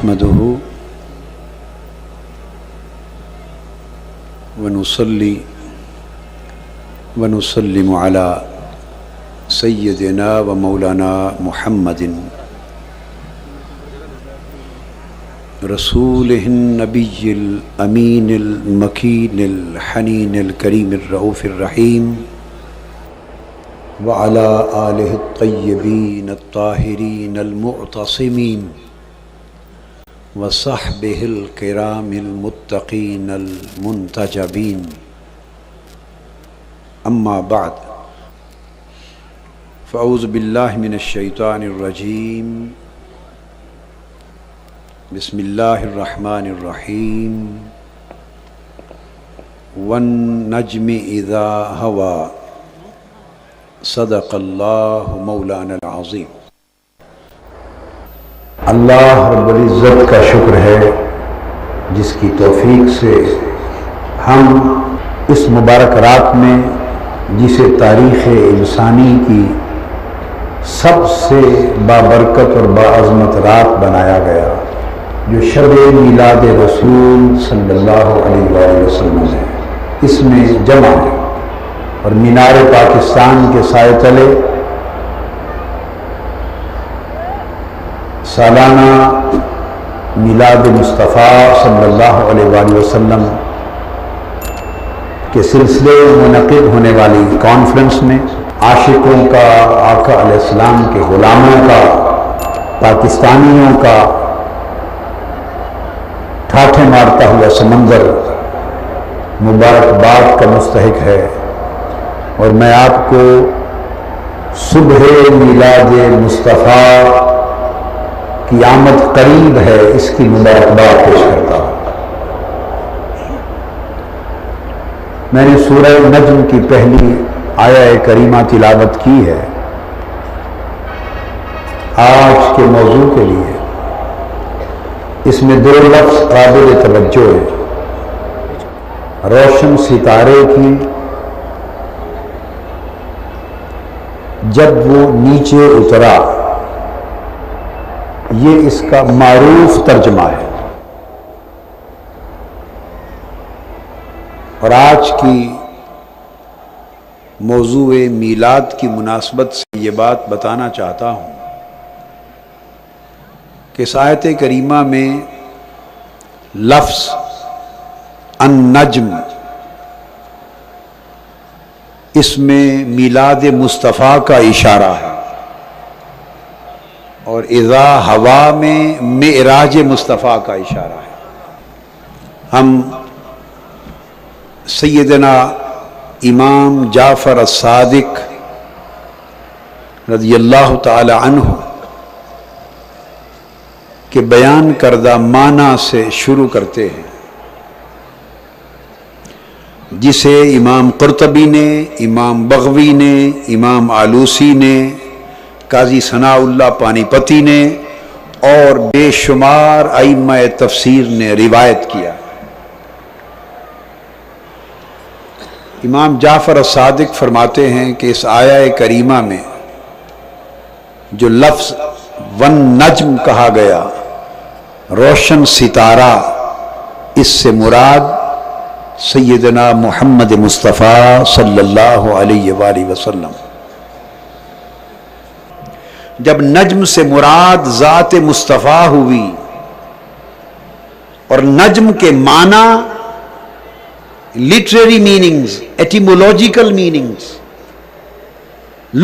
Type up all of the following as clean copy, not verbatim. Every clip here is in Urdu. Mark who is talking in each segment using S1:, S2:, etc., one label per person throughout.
S1: نحمده ونصلي ونسلم على سيدنا ومولانا محمد رسوله النبي الأمين المكين الحنين الكريم الرؤوف الرحيم وعلى آله الطيبين الطاهرين المعتصمين وصحبه الكرام المتقين المنتجبين أما بعد فأعوذ بالله من الشيطان الرجيم بسم الله الرحمن الرحيم والنجم إذا هوى صدق الله مولانا العظيم۔ اللہ رب العزت کا شکر ہے جس کی توفیق سے ہم اس مبارک رات میں جسے تاریخ انسانی کی سب سے بابرکت اور باعظمت رات بنایا گیا، جو شب میلاد رسول صلی اللہ علیہ وآلہ وسلم ہے، اس میں جمع ہے اور مینار پاکستان کے سائے تلے سالانہ میلاد مصطفیٰ صلی اللہ علیہ وآلہ وسلم کے سلسلے میں منعقد ہونے والی کانفرنس میں عاشقوں کا، آقا علیہ السلام کے غلاموں کا، پاکستانیوں کا ٹھاٹھے مارتا ہوا سمندر مبارکباد کا مستحق ہے، اور میں آپ کو صبح میلاد مصطفیٰ کی آمد قریب ہے اس کی مبارکباد پیش کرتا ہوں۔ میں نے سورہ نجم کی پہلی آیہ کریمہ تلاوت کی ہے آج کے موضوع کے لیے۔ اس میں دو لفظ قابل توجہ ہے، روشن ستارے کی جب وہ نیچے اترا، یہ اس کا معروف ترجمہ ہے، اور آج کی موضوع میلاد کی مناسبت سے یہ بات بتانا چاہتا ہوں کہ اس آیت کریمہ میں لفظ النجم، اس میں میلاد مصطفیٰ کا اشارہ ہے، اور اذا ہوا میں معراج مصطفیٰ کا اشارہ ہے۔ ہم سیدنا امام جعفر الصادق رضی اللہ تعالی عنہ کے بیان کردہ معنی سے شروع کرتے ہیں، جسے امام قرطبی نے، امام بغوی نے، امام آلوسی نے، قاضی ثناء اللہ پانی پتی نے اور بے شمار ائمہ تفسیر نے روایت کیا۔ امام جعفر الصادق فرماتے ہیں کہ اس آیہ کریمہ میں جو لفظ والنجم کہا گیا، روشن ستارہ، اس سے مراد سیدنا محمد مصطفیٰ صلی اللہ علیہ وآلہ وسلم۔ جب نجم سے مراد ذات مصطفیٰ ہوئی، اور نجم کے معنی لٹریری میننگز، ایٹیمولوجیکل میننگز،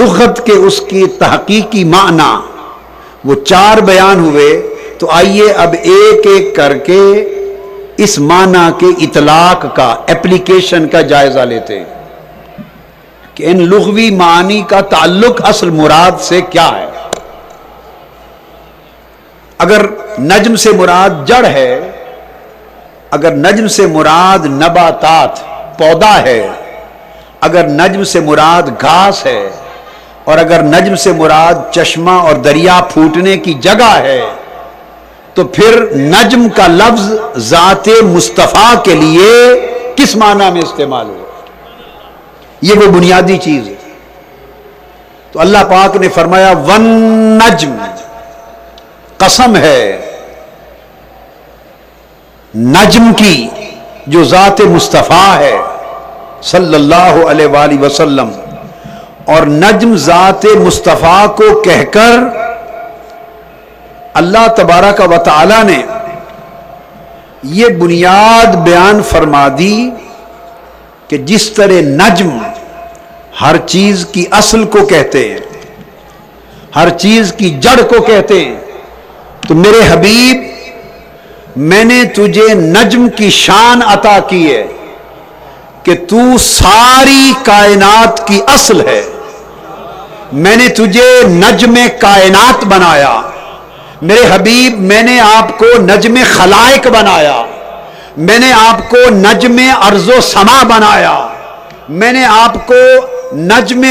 S1: لغت کے اس کی تحقیقی معنی وہ چار بیان ہوئے، تو آئیے اب ایک ایک کر کے اس معنی کے اطلاق کا، ایپلیکیشن کا جائزہ لیتے ہیں کہ ان لغوی معنی کا تعلق اصل مراد سے کیا ہے۔ اگر نجم سے مراد جڑ ہے، اگر نجم سے مراد نباتات، پودا ہے، اگر نجم سے مراد گھاس ہے، اور اگر نجم سے مراد چشمہ اور دریا پھوٹنے کی جگہ ہے، تو پھر نجم کا لفظ ذات مصطفیٰ کے لیے کس معنی میں استعمال ہوا؟ یہ وہ بنیادی چیز ہے۔ تو اللہ پاک نے فرمایا والنجم، قسم ہے نجم کی جو ذات مصطفیٰ ہے صلی اللہ علیہ وآلہ وسلم، اور نجم ذات مصطفیٰ کو کہہ کر اللہ تبارک و تعالی نے یہ بنیاد بیان فرما دی کہ جس طرح نجم ہر چیز کی اصل کو کہتے ہیں، ہر چیز کی جڑ کو کہتے ہیں، تو میرے حبیب میں نے تجھے نجم کی شان عطا کی ہے کہ تو ساری کائنات کی اصل ہے۔ میں نے تجھے نجم کائنات بنایا میرے حبیب، میں نے آپ کو نجم خلائق بنایا، میں نے آپ کو نجم ارض و سما بنایا، میں نے آپ کو نجم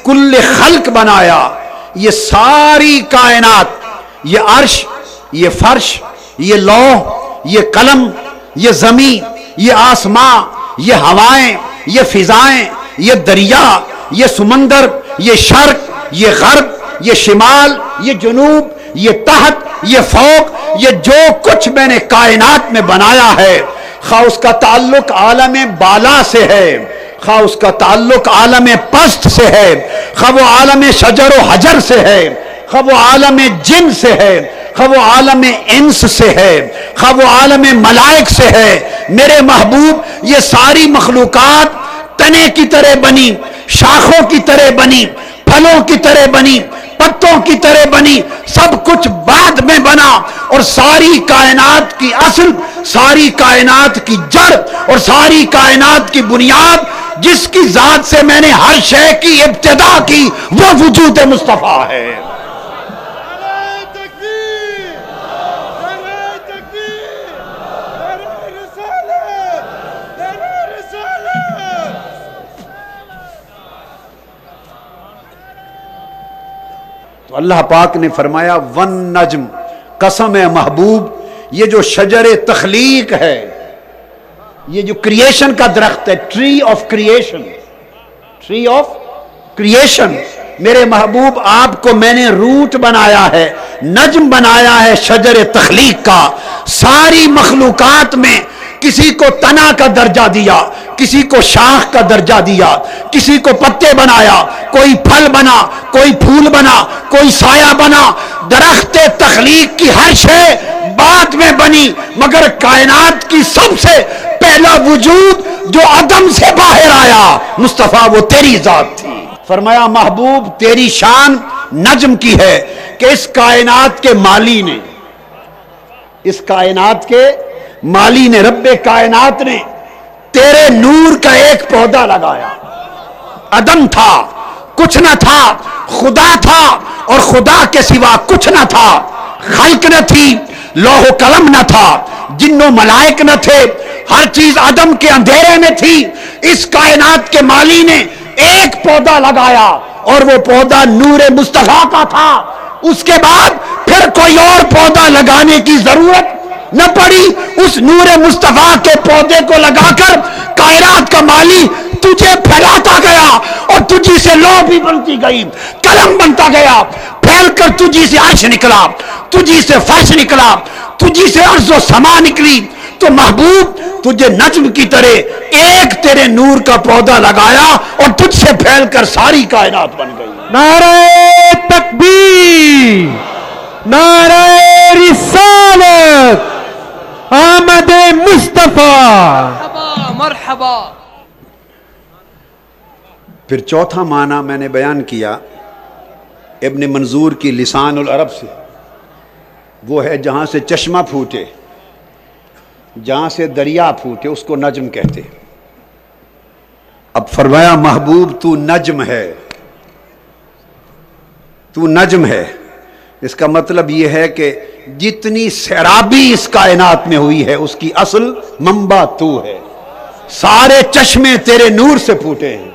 S1: کل خلق بنایا۔ یہ ساری کائنات، یہ عرش، یہ فرش، یہ لوح، یہ قلم، یہ زمین، یہ آسماں، یہ ہوائیں، یہ فضائیں، یہ دریا، یہ سمندر، یہ شرق، یہ غرب، یہ شمال، یہ جنوب، یہ تحت، یہ فوق، یہ جو کچھ میں نے کائنات میں بنایا ہے، خواہ اس کا تعلق عالم بالا سے ہے، خواہ اس کا تعلق عالم پست سے ہے، خواہ وہ عالم شجر و حجر سے ہے، خواہ وہ عالم جن سے ہے، خواہ وہ عالم انس سے ہے، خواہ وہ عالم ملائک سے ہے، میرے محبوب یہ ساری مخلوقات تنے کی طرح بنی، شاخوں کی طرح بنی، پھلوں کی طرح بنی، پتوں کی طرح بنی، سب کچھ بعد میں بنا، اور ساری کائنات کی اصل، ساری کائنات کی جڑ اور ساری کائنات کی بنیاد، جس کی ذات سے میں نے ہر شے کی ابتدا کی، وہ وجود مصطفیٰ ہے۔ تو اللہ پاک نے فرمایا ون نجم، قسم ہے محبوب، یہ جو شجر تخلیق ہے، یہ جو کریشن کا درخت ہے، tree of creation, tree of creation, میرے محبوب آپ کو میں نے روٹ بنایا ہے، نجم بنایا ہے شجر تخلیق کا۔ ساری مخلوقات میں کسی کو تنا کا درجہ دیا، کسی کو شاخ کا درجہ دیا، کسی کو پتے بنایا، کوئی پھل بنا، کوئی پھول بنا، کوئی سایہ بنا۔ درخت تخلیق کی ہر شے بعد میں بنی، مگر کائنات کی سب سے پہلا وجود جو عدم سے باہر آیا مصطفیٰ، وہ تیری ذات تھی۔ فرمایا محبوب تیری شان نجم کی ہے کہ اس کائنات کے مالی نے، اس کائنات کے مالی نے، رب کائنات نے تیرے نور کا ایک پودا لگایا۔ عدم تھا، کچھ نہ تھا، خدا تھا، اور خدا کے سوا کچھ نہ تھا۔ خلق نہ تھی، لوح و قلم نہ تھا، جن و ملائک نہ تھے، ہر چیز عدم کے اندھیرے میں تھی۔ اس کائنات کے مالی نے ایک پودا لگایا، اور وہ پودا نور مصطفیٰ کا تھا۔ اس کے بعد پھر کوئی اور پودا لگانے کی ضرورت نہ پڑی۔ اس نور مصطفیٰ کے پودے کو لگا کر کائنات کا مالی تجھے پھیلاتا گیا، اور تجھی سے لوح بھی بنتی گئی، قلم بنتا گیا، پھیل کر تجھی سے عرش نکلا، تجھی سے فرش نکلا، تجھی سے ارض و سما نکلی۔ تو محبوب تجھے نجم کی طرح ایک تیرے نور کا پودا لگایا، اور تجھ سے پھیل کر ساری کائنات بن گئی۔
S2: نعرہ تکبیر، نعرہ رسالت، آمد مصطفیٰ،
S3: مرحبا مرحبا۔
S1: پھر چوتھا معنی میں نے بیان کیا ابن منظور کی لسان العرب سے، وہ ہے جہاں سے چشمہ پھوٹے، جہاں سے دریا پھوٹے، اس کو نجم کہتے۔ اب فرمایا محبوب تو نجم ہے، تو نجم ہے۔ اس کا مطلب یہ ہے کہ جتنی سیرابی اس کائنات میں ہوئی ہے اس کی اصل منبع تو ہے۔ سارے چشمے تیرے نور سے پھوٹے ہیں،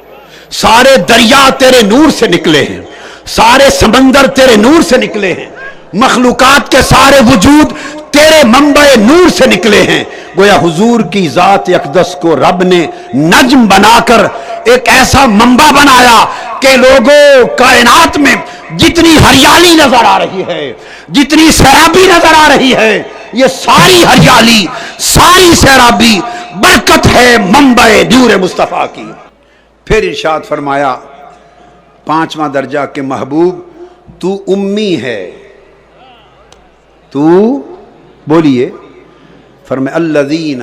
S1: سارے دریا تیرے نور سے نکلے ہیں، سارے سمندر تیرے نور سے نکلے ہیں، مخلوقات کے سارے وجود تیرے منبع نور سے نکلے ہیں۔ گویا حضور کی ذات اقدس کو رب نے نجم بنا کر ایک ایسا منبع بنایا کہ لوگوں کائنات میں جتنی ہریالی نظر آ رہی ہے، جتنی سیرابی نظر آ رہی ہے، یہ ساری ہریالی، ساری سیرابی برکت ہے منبع نور مصطفیٰ کی۔ پھر ارشاد فرمایا 5واں درجہ کہ محبوب تو امی ہے، تو بولیے، فرمایا الذین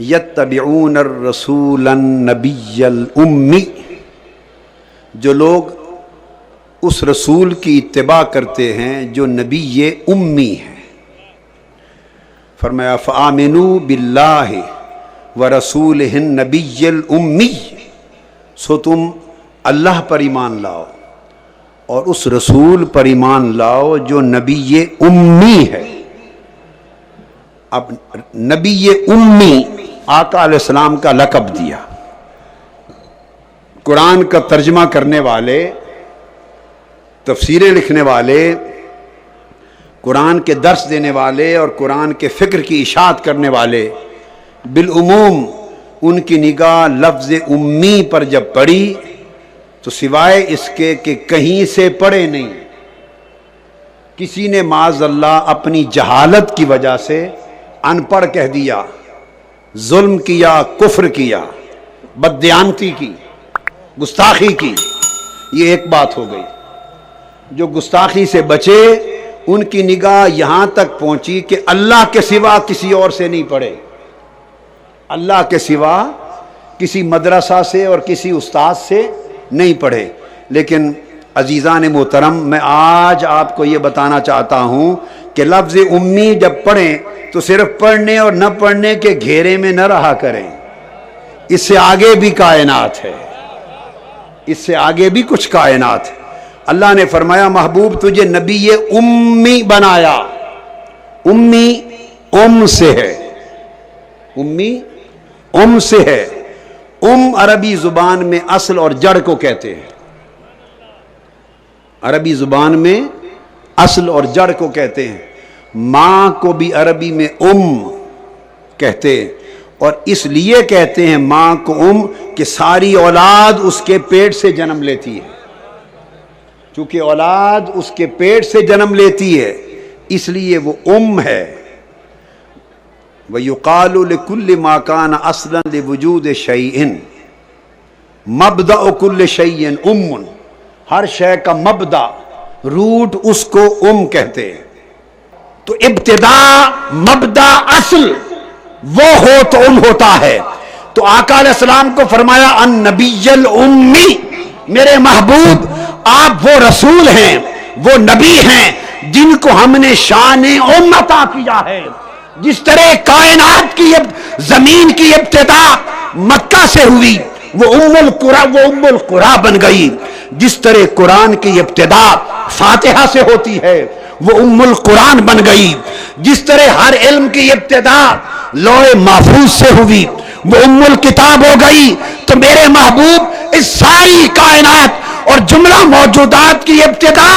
S1: یتبعون الرسول النبی الامی، جو لوگ اس رسول کی اتباع کرتے ہیں جو نبی امی ہے۔ فرمایا فآمنوا باللہ ورسولہ النبی الامی، سو تم اللہ پر ایمان لاؤ اور اس رسول پر ایمان لاؤ جو نبی امی ہے۔ اب نبی امی آقا علیہ السلام کا لقب دیا۔ قرآن کا ترجمہ کرنے والے، تفسیریں لکھنے والے، قرآن کے درس دینے والے اور قرآن کے فکر کی اشاعت کرنے والے بالعموم ان کی نگاہ لفظ امی پر جب پڑی تو سوائے اس کے کہ کہیں سے پڑھے نہیں، کسی نے معاذ اللہ اپنی جہالت کی وجہ سے ان پڑھ کہہ دیا، ظلم کیا، کفر کیا، بددیانتی کی، گستاخی کی، یہ ایک بات ہو گئی۔ جو گستاخی سے بچے ان کی نگاہ یہاں تک پہنچی کہ اللہ کے سوا کسی اور سے نہیں پڑھے، اللہ کے سوا کسی مدرسہ سے اور کسی استاد سے نہیں پڑھے۔ لیکن عزیزان محترم، میں آج آپ کو یہ بتانا چاہتا ہوں کہ لفظ امی جب پڑھیں تو صرف پڑھنے اور نہ پڑھنے کے گھیرے میں نہ رہا کریں، اس سے آگے بھی کائنات ہے، اس سے آگے بھی کچھ کائنات ہے۔ اللہ نے فرمایا محبوب تجھے نبی امی بنایا۔ امی ام سے ہے، امی ام سے ہے۔ ام عربی زبان میں اصل اور جڑ کو کہتے ہیں، عربی زبان میں اصل اور جڑ کو کہتے ہیں۔ ماں کو بھی عربی میں ام کہتے ہیں، اور اس لیے کہتے ہیں ماں کو ام کہ ساری اولاد اس کے پیٹ سے جنم لیتی ہے، چونکہ اولاد اس کے پیٹ سے جنم لیتی ہے اس لیے وہ ام ہے۔ وَيُقَالُ لِكُلِّ مَا كَانَ أَصْلًا لِوُجُودِ شَيْءٍ مَبْدَأُ كُلِّ شَيْءٍ أُمٌ، ہر شے کا مبدأ، روٹ اس کو ام کہتے ہیں۔ تو ابتدا، مبدأ، اصل وہ ہو تو ام ہوتا ہے۔ تو آقا علیہ السلام کو فرمایا النبی الامی، میرے محبوب آپ وہ رسول ہیں، وہ نبی ہیں جن کو ہم نے شان ام عطا کیا ہے۔ جس طرح کائنات کی زمین کی ابتدا مکہ سے ہوئی، وہ ام القرا بن گئی۔ جس طرح قرآن کی ابتدا فاتحہ سے ہوتی ہے وہ ام القرآن بن گئی۔ جس طرح ہر علم کی ابتدا لوح محفوظ سے ہوئی وہ ام الکتاب ہو گئی۔ تو میرے محبوب اس ساری کائنات اور جملہ موجودات کی ابتدا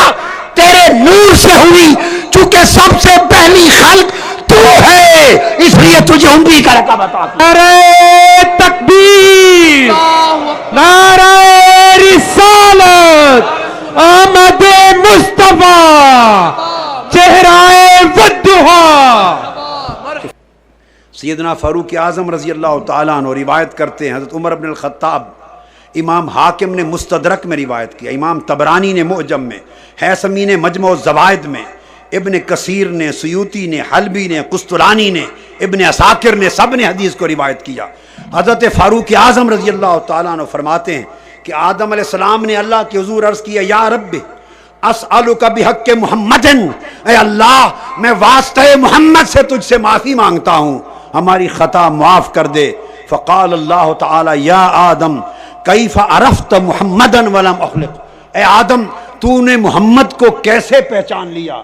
S1: تیرے نور سے ہوئی، چونکہ سب سے پہلی خلق تو ہے، اس لیے تجھے امی کا لقب عطا کیا۔
S2: نعرہ تکبیر، نعرہ رسالت، آمد مصطفیٰ، چہرہ والضحیٰ۔
S1: سیدنا فاروق اعظم رضی اللہ تعالیٰ عنہ روایت کرتے ہیں، حضرت عمر بن الخطاب، امام حاکم نے مستدرک میں روایت کیا، امام طبرانی نے معجم میں، حیثمی نے مجمع الزوائد میں، ابن کثیر نے، سیوطی نے، حلبی نے، قسطلانی نے، ابن عساکر نے، سب نے حدیث کو روایت کیا۔ حضرت فاروق اعظم رضی اللہ تعالیٰ عنہ فرماتے ہیں کہ آدم علیہ السلام نے اللہ کے حضور عرض کیا یا رب اسألک بحق محمد، اے اللہ میں واسطہ محمد سے تجھ سے معافی مانگتا ہوں، ہماری خطا معاف کر دے۔ فقال اللہ تعالی یا آدم کیف عرفت محمدا ولم اخلق، اے آدم تو نے محمد کو کیسے پہچان لیا؟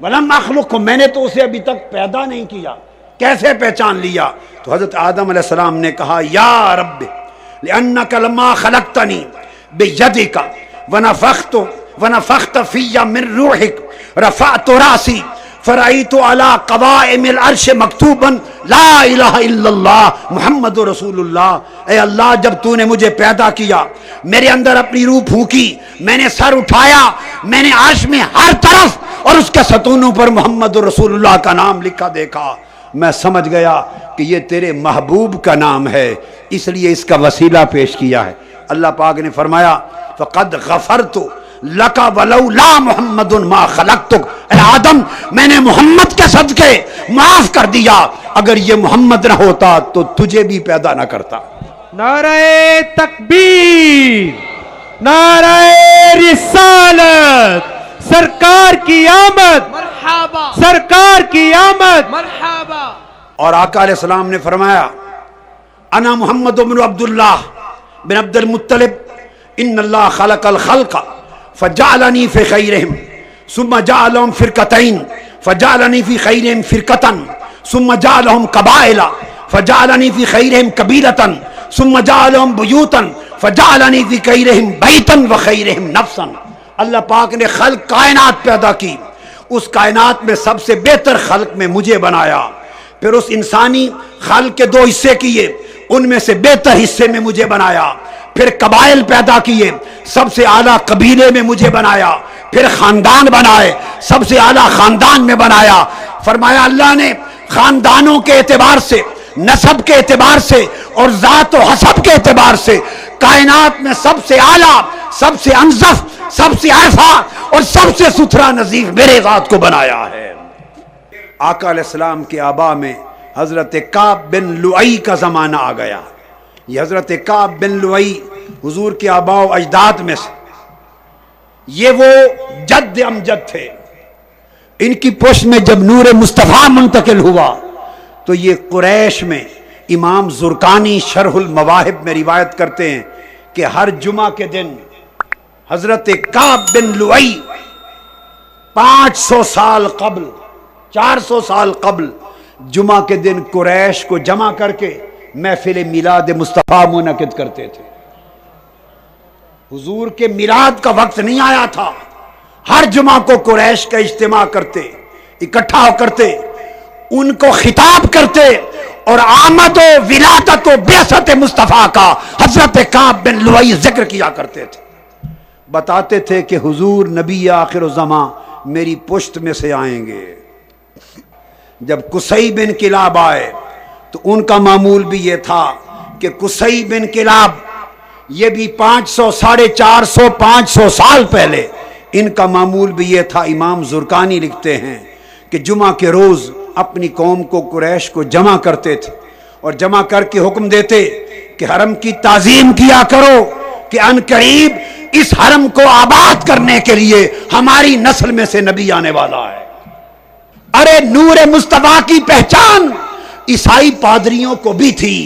S1: ولم اخلق، میں نے تو اسے ابھی تک پیدا نہیں کیا، کیسے پہچان لیا؟ تو حضرت آدم علیہ السلام نے کہا یا رب لأنک لما خلقتنی بیدک ونفخت فی من روحک رفعت راسی فرأیت علی قوائم العرش مکتوبا لا الہ الا اللہ محمد رسول اللہ۔ اے اللہ جب تو نے مجھے پیدا کیا، میرے اندر اپنی روح پھونکی، میں نے سر اٹھایا، میں نے عرش میں ہر طرف اور اس کے ستونوں پر محمد رسول اللہ کا نام لکھا دیکھا، میں سمجھ گیا کہ یہ تیرے محبوب کا نام ہے، اس لیے اس کا وسیلہ پیش کیا ہے۔ اللہ پاک نے فرمایا فقد غفرت لک ولولا محمد ما خلقتک، اے آدم میں نے محمد کے صدقے معاف کر دیا، اگر یہ محمد نہ ہوتا تو تجھے بھی پیدا نہ کرتا۔
S2: نعرہ تکبیر، نعرہ رسالت، سرکار کی آمد،
S3: مرحبا
S2: سرکار کی آمد۔
S3: مرحبا۔
S1: اور آقا علیہ السلام نے فرمایا انا محمد بن عبداللہ بن عبد المطلب ان اللہ خلق الخلق فجعلنی فی خیرہم ثم جعلہم فرقتین فجعلنی فی خیرہم فرقتن ثم جعلہم قبائل فجعلنی فی خیرہم قبیلتن ثم جعلہم بیوتن فجعلنی فی خیرہم بیتن و خیرہم نفسن۔ اللہ پاک نے خلق کائنات پیدا کی، اس کائنات میں سب سے بہتر خلق میں مجھے بنایا، پھر اس انسانی خلق کے دو حصے کیے، ان میں سے بہتر حصے میں مجھے بنایا، پھر قبائل پیدا کیے، سب سے اعلیٰ قبیلے میں مجھے بنایا، پھر خاندان بنائے، سب سے اعلیٰ خاندان میں بنایا۔ فرمایا اللہ نے خاندانوں کے اعتبار سے، نسب کے اعتبار سے اور ذات و حسب کے اعتبار سے کائنات میں سب سے اعلیٰ، سب سے انظف، سب سے عرفہ اور سب سے ستھرا نظیف میرے ذات کو بنایا ہے۔ آقا علیہ السلام کے آبا میں حضرت کعب بن لؤی کا زمانہ آ گیا۔ یہ حضرت کعب بن لؤی حضور کے آبا و اجداد میں سے، یہ وہ جد امجد تھے۔ ان کی پشت میں جب نور مصطفیٰ منتقل ہوا تو یہ قریش میں امام زرقانی شرح المواہب میں روایت کرتے ہیں کہ ہر جمعہ کے دن حضرت کعب بن لؤی 500 سال قبل، 400 سال قبل جمعہ کے دن قریش کو جمع کر کے محفل میلاد مصطفیٰ منعقد کرتے تھے۔ حضور کے میلاد کا وقت نہیں آیا تھا، ہر جمعہ کو قریش کا اجتماع کرتے، اکٹھا ہو کرتے، ان کو خطاب کرتے اور آمد و ولادت و بعثت مصطفیٰ کا حضرت کعب بن لؤی ذکر کیا کرتے تھے۔ بتاتے تھے کہ حضور نبی آخر الزمان میری پشت میں سے آئیں گے۔ جب قصی بن کلاب آئے تو ان کا معمول بھی یہ تھا کہ قصی بن کلاب، یہ بھی 500 450 500 سال پہلے ان کا معمول بھی یہ تھا۔ امام زرقانی لکھتے ہیں کہ جمعہ کے روز اپنی قوم کو قریش کو جمع کرتے تھے اور جمع کر کے حکم دیتے کہ حرم کی تعظیم کیا کرو کہ ان قریب اس حرم کو آباد کرنے کے لیے ہماری نسل میں سے نبی آنے والا ہے۔ ارے نور مصطفیٰ کی پہچان عیسائی پادریوں کو بھی تھی،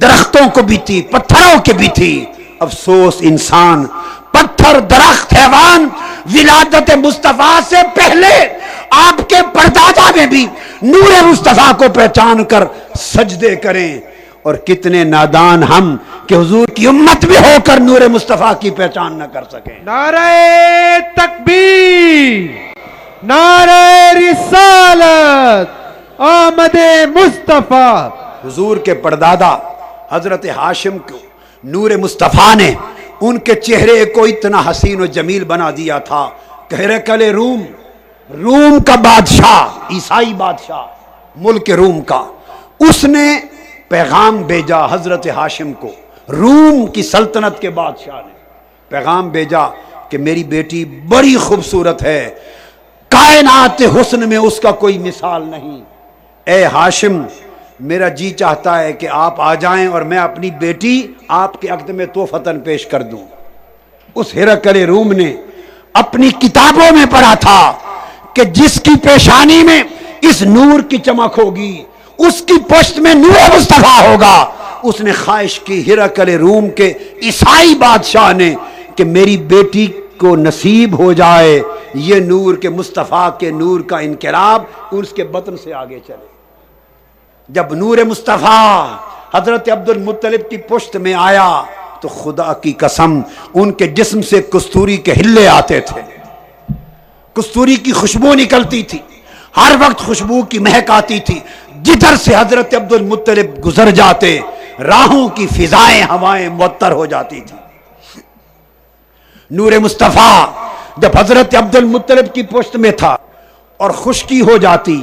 S1: درختوں کو بھی تھی، پتھروں کے بھی تھی۔ افسوس انسان، پتھر، درخت، حیوان ولادت مصطفیٰ سے پہلے آپ کے پردادا میں بھی نور مصطفیٰ کو پہچان کر سجدے کریں، اور کتنے نادان ہم کہ حضور کی امت بھی ہو کر نور مصطفیٰ کی پہچان نہ کر سکیں۔
S2: نعرہ تکبیر، نعرہ رسالت، آمد مصطفیٰ۔
S1: حضور کے پردادا حضرت ہاشم کو نور مصطفیٰ نے ان کے چہرے کو اتنا حسین و جمیل بنا دیا تھا کہ ہرقل روم کا بادشاہ، عیسائی بادشاہ ملک روم کا، اس نے پیغام بھیجا حضرت ہاشم کو۔ روم کی سلطنت کے بادشاہ نے پیغام بھیجا کہ میری بیٹی بڑی خوبصورت ہے، کائنات حسن میں اس کا کوئی مثال نہیں، اے ہاشم میرا جی چاہتا ہے کہ آپ آ جائیں اور میں اپنی بیٹی آپ کے عقد میں تحفتاً پیش کر دوں۔ اس ہرقل روم نے اپنی کتابوں میں پڑھا تھا کہ جس کی پیشانی میں اس نور کی چمک ہوگی اس کی پشت میں نور مصطفیٰ ہوگا۔ اس نے خواہش کی ہرقل روم کے عیسائی بادشاہ نے کہ میری بیٹی کو نصیب ہو جائے یہ نور کے مصطفیٰ کے نور کا انقلاب اس کے بطن سے آگے چلے۔ جب نور مصطفیٰ حضرت عبد المطلب کی پشت میں آیا تو خدا کی قسم ان کے جسم سے کستوری کے ہلے آتے تھے، کستوری کی خوشبو نکلتی تھی، ہر وقت خوشبو کی مہک آتی تھی۔ جدھر سے حضرت عبد المطلب گزر جاتے راہوں کی فضائیں ہوائیں معطر ہو جاتی تھی۔ نور مصطفیٰ جب حضرت عبد المطلب کی پشت میں تھا اور خشکی ہو جاتی،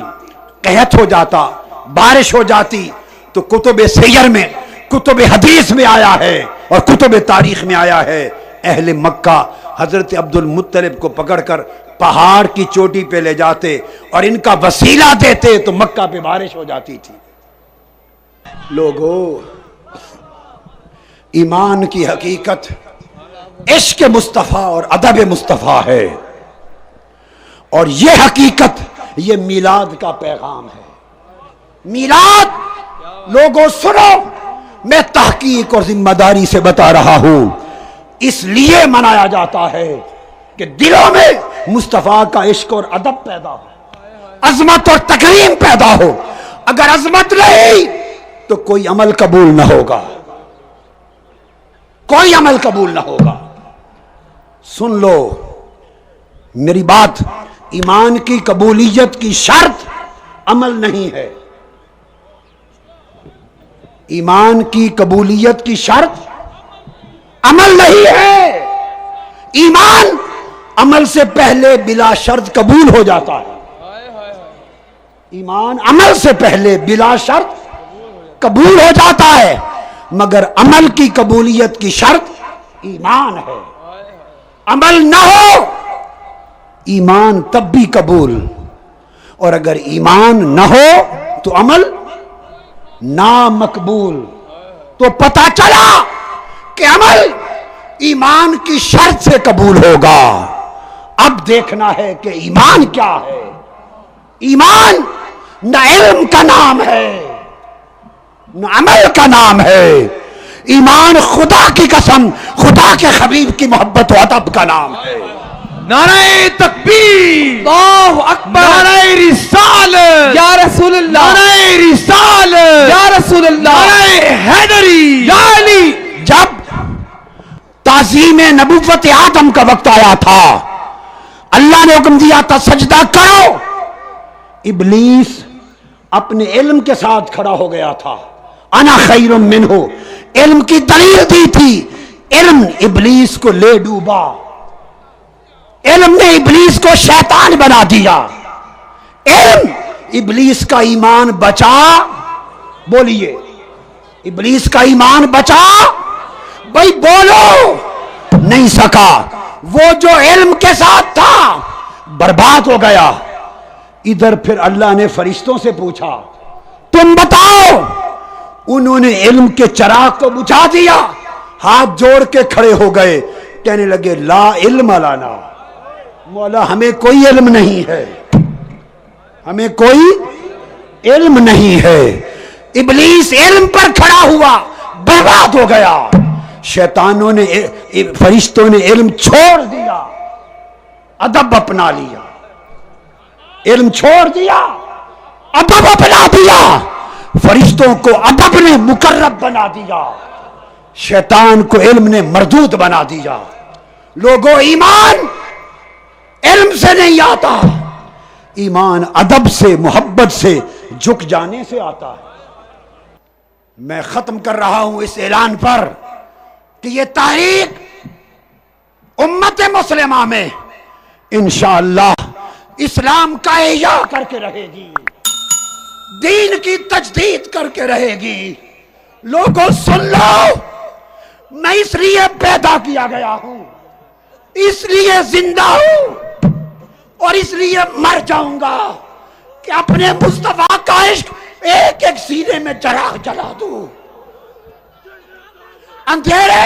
S1: قحط ہو جاتا، بارش ہو جاتی، تو کتب سیر میں، کتب حدیث میں آیا ہے اور کتب تاریخ میں آیا ہے، اہل مکہ حضرت عبد المطلب کو پکڑ کر پہاڑ کی چوٹی پہ لے جاتے اور ان کا وسیلہ دیتے تو مکہ پہ بارش ہو جاتی تھی۔ لوگو، ایمان کی حقیقت عشق مصطفیٰ اور ادب مصطفیٰ ہے، اور یہ حقیقت، یہ میلاد کا پیغام ہے۔ میلاد، لوگوں سنو، میں تحقیق اور ذمہ داری سے بتا رہا ہوں، اس لیے منایا جاتا ہے کہ دلوں میں مصطفیٰ کا عشق اور ادب پیدا ہو، عظمت اور تکریم پیدا ہو۔ اگر عظمت نہیں تو کوئی عمل قبول نہ ہوگا، کوئی عمل قبول نہ ہوگا۔ سن لو میری بات، ایمان کی قبولیت کی شرط عمل نہیں ہے، ایمان کی قبولیت کی شرط عمل نہیں ہے۔ ایمان عمل سے پہلے بلا شرط قبول ہو جاتا ہے، ایمان عمل سے پہلے بلا شرط قبول ہو جاتا ہے، مگر عمل کی قبولیت کی شرط ایمان ہے۔ عمل نہ ہو ایمان تب بھی قبول، اور اگر ایمان نہ ہو تو عمل نامقبول۔ تو پتہ چلا کہ عمل ایمان کی شرط سے قبول ہوگا۔ اب دیکھنا ہے کہ ایمان کیا ہے۔ ایمان نہ علم کا نام ہے نہ عمل کا نام ہے، ایمان خدا کی قسم، خدا کے حبیب کی محبت و ادب کا نام ہے۔
S2: نعرہ تکبیر،
S3: اللہ اکبر،
S2: نعرہ رسالت
S3: یا رسول اللہ،
S2: نعرہ رسالت
S3: یا رسول اللہ،
S2: نعرہ حیدری
S3: یا علی۔
S1: جب تعظیم نبوت آدم کا وقت آیا تھا، اللہ نے حکم دیا تھا سجدہ کرو، ابلیس اپنے علم کے ساتھ کھڑا ہو گیا تھا، انا خیر منہ، علم کی دلیل دی تھی، علم ابلیس کو لے ڈوبا، علم نے ابلیس کو شیطان بنا دیا، علم ابلیس کا ایمان بچا، بولیے ابلیس کا ایمان بچا، بھائی بولو، نہیں سکا۔ وہ جو علم کے ساتھ تھا برباد ہو گیا۔ ادھر پھر اللہ نے فرشتوں سے پوچھا تم بتاؤ، انہوں نے علم کے چراغ کو بجھا دیا، ہاتھ جوڑ کے کھڑے ہو گئے، کہنے لگے لا علم لنا، مولا ہمیں کوئی علم نہیں ہے، ہمیں کوئی علم نہیں ہے۔ ابلیس علم پر کھڑا ہوا، برباد ہو گیا۔ شیطانوں نے، فرشتوں نے علم چھوڑ دیا، ادب اپنا لیا، علم چھوڑ دیا، ادب اپنا دیا، فرشتوں کو ادب نے مقرب بنا دیا، شیطان کو علم نے مردود بنا دیا۔ لوگوں، ایمان علم سے نہیں آتا، ایمان ادب سے، محبت سے، جھک جانے سے آتا ہے۔ میں ختم کر رہا ہوں اس اعلان پر کہ یہ تحریک امت مسلمہ میں انشاءاللہ اسلام کا احیاء کر کے رہے گی، دین کی تجدید کر کے رہے گی۔ لوگوں سن لو، میں اس لیے پیدا کیا گیا ہوں، اس لیے زندہ ہوں اور اس لیے مر جاؤں گا کہ اپنے مصطفیٰ کا عشق ایک ایک سینے میں چراغ جلا دوں، اندھیرے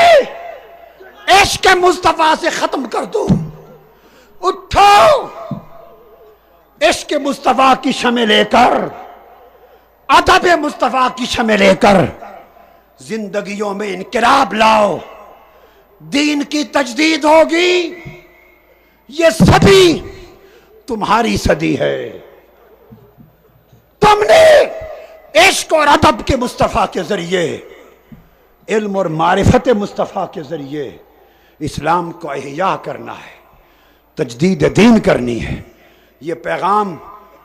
S1: عشق مصطفیٰ سے ختم کر دوں۔ اٹھو، عشق مصطفیٰ کی شمع لے کر، ادب مصطفیٰ کی شمع لے کر زندگیوں میں انقلاب لاؤ، دین کی تجدید ہوگی۔ یہ صدی تمہاری صدی ہے، تم نے عشق اور ادب کے مصطفیٰ کے ذریعے، علم اور معرفت مصطفیٰ کے ذریعے اسلام کو احیاء کرنا ہے، تجدید دین کرنی ہے، یہ پیغام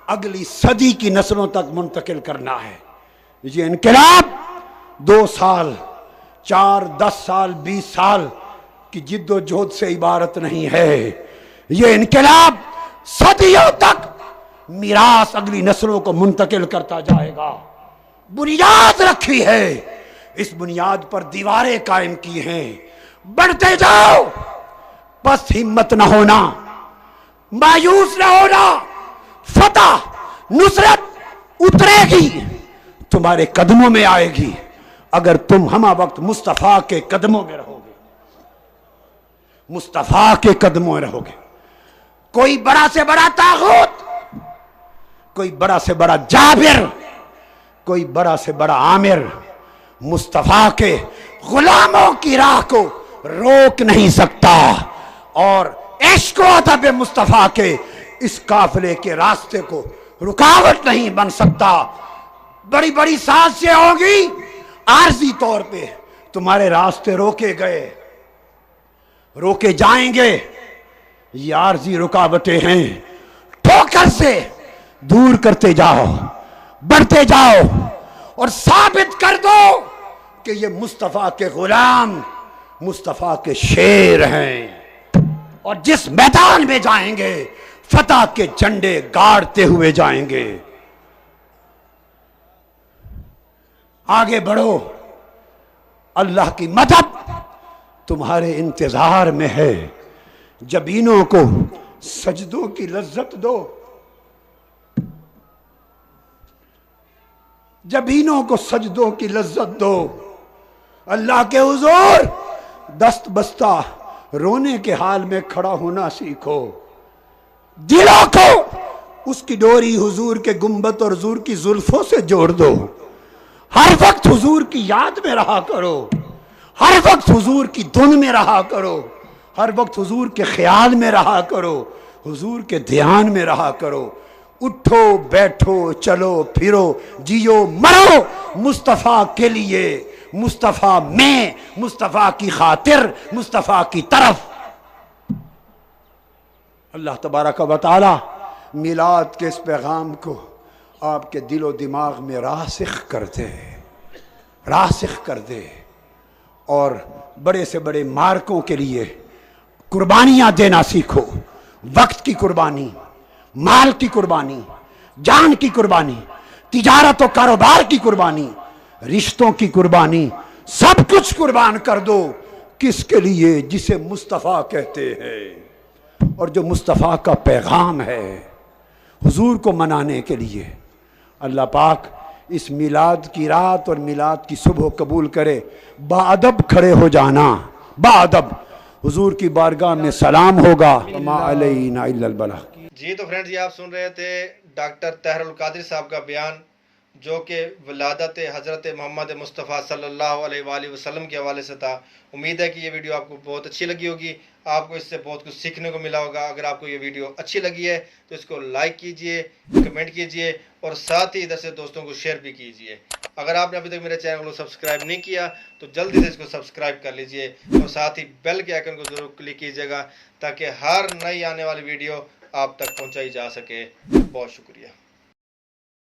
S1: اگلی صدی کی نسلوں تک منتقل کرنا ہے۔ یہ انقلاب 2 سال، 4، 10 سال، 20 سال کی جد و جہد سے عبارت نہیں ہے، یہ انقلاب صدیوں تک میراث اگلی نسلوں کو منتقل کرتا جائے گا. بنیاد رکھی ہے, اس بنیاد پر دیواریں قائم کی ہیں. بڑھتے جاؤ, بس ہمت نہ ہونا, مایوس نہ ہونا. فتح, نصرت اترے گی, تمہارے قدموں میں آئے گی اگر تم ہمہ وقت مصطفیٰ کے قدموں میں رہو گے. مصطفیٰ کے قدموں میں رہو گے. کوئی بڑا سے بڑا طاغوت, کوئی بڑا سے بڑا جابر, کوئی بڑا سے بڑا عامر مصطفیٰ کے غلاموں کی راہ کو روک نہیں سکتا, اور عشق و ادب مصطفیٰ کے اس قافلے کے راستے کو رکاوٹ نہیں بن سکتا. بڑی بڑی سازشیں ہوں گی, عارضی طور پہ تمہارے راستے روکے گئے, روکے جائیں گے. یہ عارضی رکاوٹیں ہیں, ٹھوکر سے دور کرتے جاؤ, بڑھتے جاؤ, اور ثابت کر دو کہ یہ مصطفیٰ کے غلام مصطفیٰ کے شیر ہیں. اور جس میدان میں جائیں گے فتح کے جھنڈے گاڑتے ہوئے جائیں گے. آگے بڑھو, اللہ کی مدد تمہارے انتظار میں ہے. جبینوں کو سجدوں کی لذت دو, جبینوں کو سجدوں کی لذت دو. اللہ کے حضور دست بستہ رونے کے حال میں کھڑا ہونا سیکھو. دلوں کو اس کی ڈوری حضور کے گنبد اور حضور کی زلفوں سے جوڑ دو. ہر وقت حضور کی یاد میں رہا کرو, ہر وقت حضور کی دھن میں رہا کرو, ہر وقت حضور کے خیال میں رہا کرو, حضور کے دھیان میں رہا کرو. اٹھو بیٹھو چلو پھرو جیو مرو مصطفیٰ کے لیے, مصطفیٰ میں, مصطفیٰ کی خاطر, مصطفیٰ کی طرف. اللہ تبارک و تعالی میلاد کے اس پیغام کو آپ کے دل و دماغ میں راسخ کر دے, راسخ کر دے, اور بڑے سے بڑے مارکوں کے لیے قربانیاں دینا سیکھو. وقت کی قربانی, مال کی قربانی, جان کی قربانی, تجارت و کاروبار کی قربانی, رشتوں کی قربانی, سب کچھ قربان کر دو. کس کے لیے؟ جسے مصطفیٰ کہتے ہیں, اور جو مصطفیٰ کا پیغام ہے, حضور کو منانے کے لیے. اللہ پاک اس میلاد کی رات اور میلاد کی صبح قبول کرے. باادب کھڑے ہو جانا, باادب. حضور کی بارگاہ میں سلام ہوگا. ما علینا الا البلاغ.
S4: جی تو فرینڈز، یہ آپ سن رہے تھے ڈاکٹر طاہر القادری صاحب کا بیان، جو کہ ولادت حضرت محمد مصطفیٰ صلی اللہ علیہ وآلہ وسلم کے حوالے سے تھا. امید ہے کہ یہ ویڈیو آپ کو بہت اچھی لگی ہوگی، آپ کو اس سے بہت کچھ سیکھنے کو ملا ہوگا. اگر آپ کو یہ ویڈیو اچھی لگی ہے تو اس کو لائک کیجئے، کمنٹ کیجئے، اور ساتھ ہی ادھر سے دوستوں کو شیئر بھی کیجئے. اگر آپ نے ابھی تک میرے چینل کو سبسکرائب نہیں کیا تو جلدی سے اس کو سبسکرائب کر لیجئے، اور ساتھ ہی بیل کے آئیکن کو ضرور کلک کیجئے گا تاکہ ہر نئی آنے والی ویڈیو آپ تک پہنچائی جا سکے. بہت شکریہ.